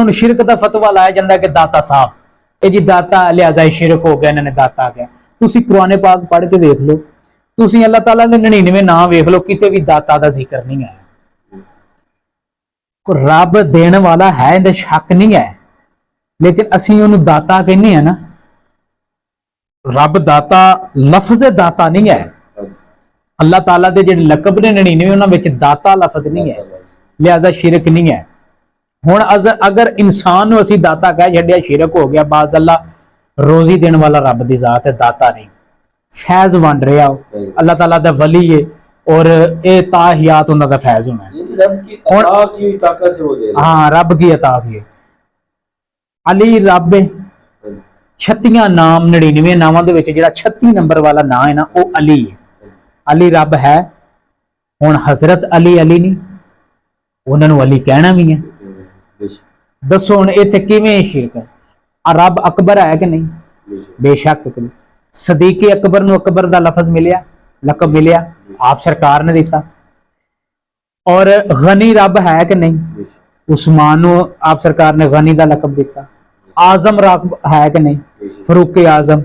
انہوں شرک دا فتوا لایا جاتا ہے کہ داتا صاحب یہ جی داتا لہذا شرک ہو گیا، انہوں نے داتا آ گیا. تسی قرآن پاک پڑھ کے دیکھ لو، تسی اللہ تعالیٰ نے 99 نام ویکھ لو، کتے بھی داتا دا ذکر نہیں ہے. رب دین والا ہے، اندر شک نہیں ہے، لیکن اسی انہوں داتا کہنے ہیں نا. رب داتا لفظ داتا نہیں ہے. اللہ تعالیٰ دے جڑے لقب نے 99 انہاں وچ داتا لفظ نہیں ہے، لہذا شرک نہیں ہے. ہن اگر انسان نو اسی داتا کہہ چھڈیا شرک ہو گیا. باز اللہ روزی دین والا رب دی ذات ہے، داتا نہیں. فیض ونڈ رہا اللہ تعالیٰ دا ولی ہے اور اے تاحیات انہاں دا فیض ہونا ہے. رب کی عطا کی طاقت سے وہ دے رہا ہے. ہاں رب کی عطا کی. علی رب 36 نام 99 ناماں دے وچ جڑا 36 نمبر والا نام ہے نا وہ علی ہے. علی رب ہے. ہن حضرت علی علی نہیں، انہاں نو علی کہنا بھی ہے. دسو ہن ایتھے کیویں شرک ہے؟ رب اکبر ہے کہ نہیں؟ بے شک. صدیق اکبر نو اکبر دا لفظ ملیا، لقب ملیا، آپ سرکار نے دیتا. اور غنی رب ہے کہ نہیں؟ عثمان نو آپ سرکار نے غنی دا لقب دیتا. اعظم رب ہے کہ نہیں؟ فاروق اعظم.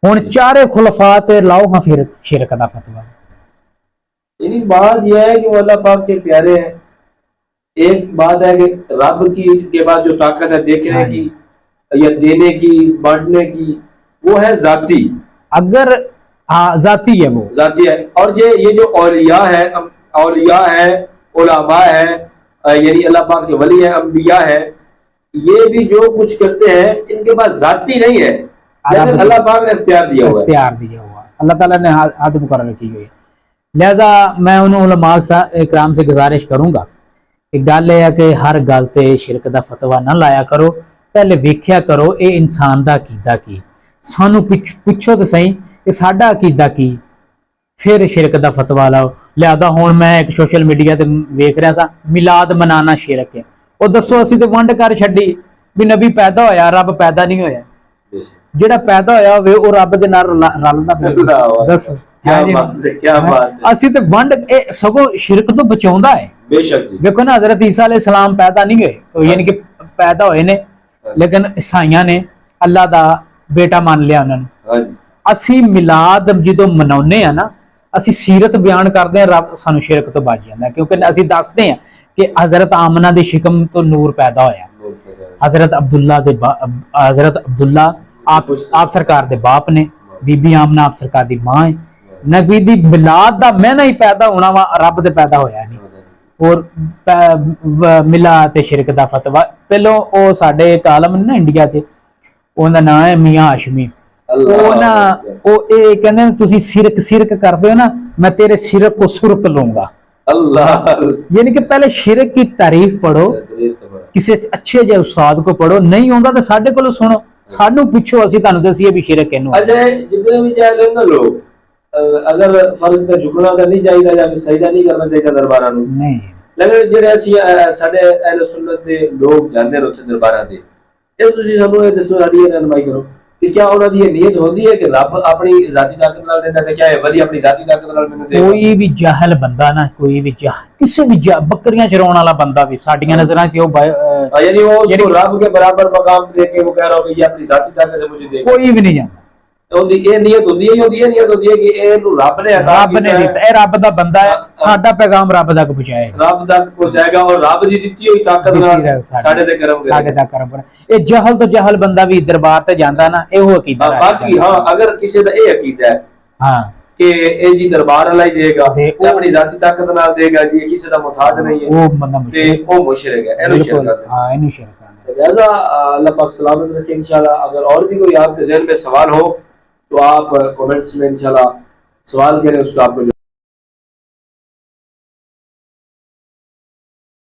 ہن چارے خلفاء تے لاؤ ہاں پھر شرک دا فتوا. یعنی بات یہ ہے کہ وہ اللہ پاک کے پیارے ہیں. ایک بات ہے کہ رب کی کے بعد جو طاقت ہے دیکھنے کی یا دینے کی بانٹنے کی وہ ہے ذاتی. اگر ذاتی ہے، وہ ذاتی ہے. اور یہ جو اولیاء ہے، اولیاء ہے، علماء ہے، یعنی اللہ پاک کے ولی ہیں، انبیاء ہے، یہ بھی جو کچھ کرتے ہیں ان کے پاس ذاتی نہیں ہے، لیکن اللہ پاک نے اختیار دیا ہوا ہے. اختیار دیا ہوا اللہ تعالیٰ نے حد مقرر کی ہوئی. لہذا میں انہوں علماء اکرام سے گزارش کروں گا کہ گل یہ ہے کہ ہر گل تے شرک دا فتوا نہ لایا کرو. پہلے ویکھیا کرو اے انسان دا عقیدہ کی، سانو پوچھو تو صحیح کہ ساڈا عقیدہ کی، پھر شرک دا فتوا لاؤ. لہذا ہن میں ایک سوشل میڈیا تے ویکھ رہا تھا میلاد منانا شرک ہے. وہ دسو اسی تے ونڈ کر چھڈی بھی نبی پیدا ہویا رب پیدا نہیں ہویا. جڑا پیدا ہویا ہوئے وہ رب دے نال رلدا پیا. دس اسی تے ونڈ سگو شرک تو بچاوندا ہے. بے شک. دیکھو نا حضرت عیسیٰ علیہ السلام پیدا نہیں ہوئے، یعنی کہ پیدا ہوئے نے، لیکن عیسائیاں نے اللہ دا بیٹا مان لیا انہوں نے. اسی میلاد جدو مناونے ہیں نا، اسی سیرت بیان کرتے ہیں، رب سانو شرک تو بچ جاندا ہے. کیونکہ اسی دستے ہیں کہ حضرت آمنہ دی شکم تو نور پیدا ہویا. حضرت عبداللہ آپ سرکار دے باپ نے، بی بی آمنہ آپ سرکار دی ماں ہے. نبی دی میلاد دا میں نہیں پیدا ہونا وا رب دے پیدا ہویا نہیں. اور میلاد تے شرک دا فتوا پہلو او ساڈے ایک عالم نے نا انڈیا تے، اون دا نام ہے میاں ہاشمی. او نا او اے کہندے تسی شرک کردے ہو نا، میں تیرے شرک کو سرک لوں گا. اللہ یعنی کہ پہلے شرک کی تعریف پڑھو، کسی اچھے جے استاد کو پڑھو، نہیں ہوندا تو ساڈے کولوں سنو، سانو پوچھو، اسی تانوں دسیے بھی شرک کینو. اچھا جتنے بھی چاہے لیں نا لوگ، اگر فرض تے جھکنا تو نہیں چاہیے یا سجدہ نہیں کرنا چاہیے درباراں نوں، نہیں، لیکن جڑے اسی ساڈے اہل سنت دے لوگ جاندے نے اوتھے درباراں تے، اے تسی سانوں اے دسو، ساڈی رہنمائی کرو کہ کیا انہاں دی یہ نیت ہوندی ہے کہ رب اپنی ذاتی طاقت نال دیندا تے کیا ہے ولی اپنی ذاتی طاقت نال مینوں دے؟ کوئی بھی جاہل بندہ نا، کوئی بھی کسی بھی بکریاں چراون والا بندہ بھی ساڈیاں نظراں تے یعنی وہ اس کو رب کے برابر مقام دے کے وہ کہہ رہا ہو کہ یہ اپنی ذاتی طاقت سے مجھے دے، کوئی بھی نہیں جاندا. یہ نیت ہوندی ہے، نیت ہوندی ہے کہ اے رب نے عطا کیتا ہے، اے رب دا بندہ ہے، ساڈا پیغام رب تک پہنچائے گا، رب تک پہنچائے گا، اور رب دی دتی ہوئی طاقت نال ساڈے تے کرم کرے، ساڈے تک کرم کرے. اے جہل تو جہل بندہ بھی دربار تے جاندا نا، اے ہو عقیدہ. باقی ہاں اگر کسی دا اے عقیدہ ہے ہاں کہ اے جی دربار والا ہی دے گا، اپنی ذاتی طاقت نال دے گا، جی کسی دا محتاج نہیں ہے، وہ بندہ مشرک ہے، اینو شرک ہے. ہاں اینو شرک ہے. لہذا اللہ پاک سلامت رکھے. انشاءاللہ اگر اور بھی کوئی آپ کے ذہن میں سوال ہو تو آپ کمنٹس میں انشاءاللہ سوال کریں، اس کا آپ کو